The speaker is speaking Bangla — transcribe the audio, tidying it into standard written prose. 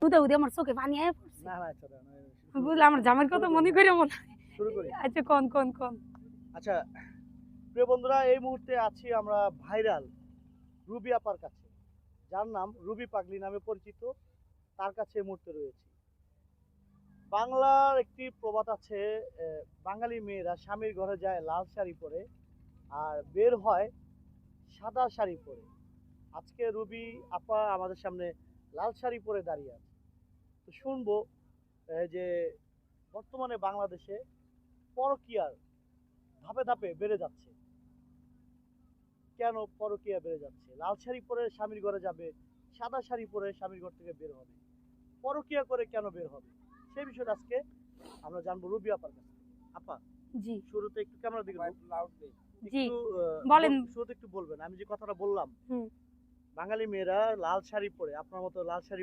উদে উদে আমার চোখে পানি আয়া পড়ছে। না না আচ্ছা দাঁড়ান, বুঝলে আমার জামাইয়ের কথা মনে করে মনে হয়। শুরু করি। আচ্ছা কোন। আচ্ছা প্রিয় বন্ধুরা, এই মুহূর্তে আছি আমরা ভাইরাল রুবি আপার কাছে, যার নাম রুবি পাগলি নামে পরিচিত। তার কাছে এই মুহূর্তে রয়েছি। বাংলার একটি প্রবাদ আছে, বাঙালি মেয়েরা স্বামীর ঘরে যায় লাল শাড়ি পরে আর বের হয় সাদা শাড়ি পরে। আজকে রুবি আপা আমাদের সামনে লাল শাড়ি পরে দাঁড়িয়ে আছে। তো শুনবো যে বর্তমানে বাংলাদেশে পরকীয়ার ধাপে ধাপে বেড়ে যাচ্ছে। কেন পরকীয়া বেড়ে যাচ্ছে? লাল শাড়ি পরে স্বামীর ঘরে যাবে, সাদা শাড়ি পরে স্বামীর ঘর থেকে বের হবে, পরকীয়া করে কেন বের হবে, সেই বিষয়টা আজকে আমরা জানবো রুবি আপার কাছে। আপা, জি শুরুতে একটু ক্যামেরা দিকে জি একটু বলেন। শুরুতে একটু বলবেন, আমি যে কথাটা বললাম হুম। বাঙালি মেয়েরা লাল শাড়ি পরে আপনার মতো লাল শাড়ি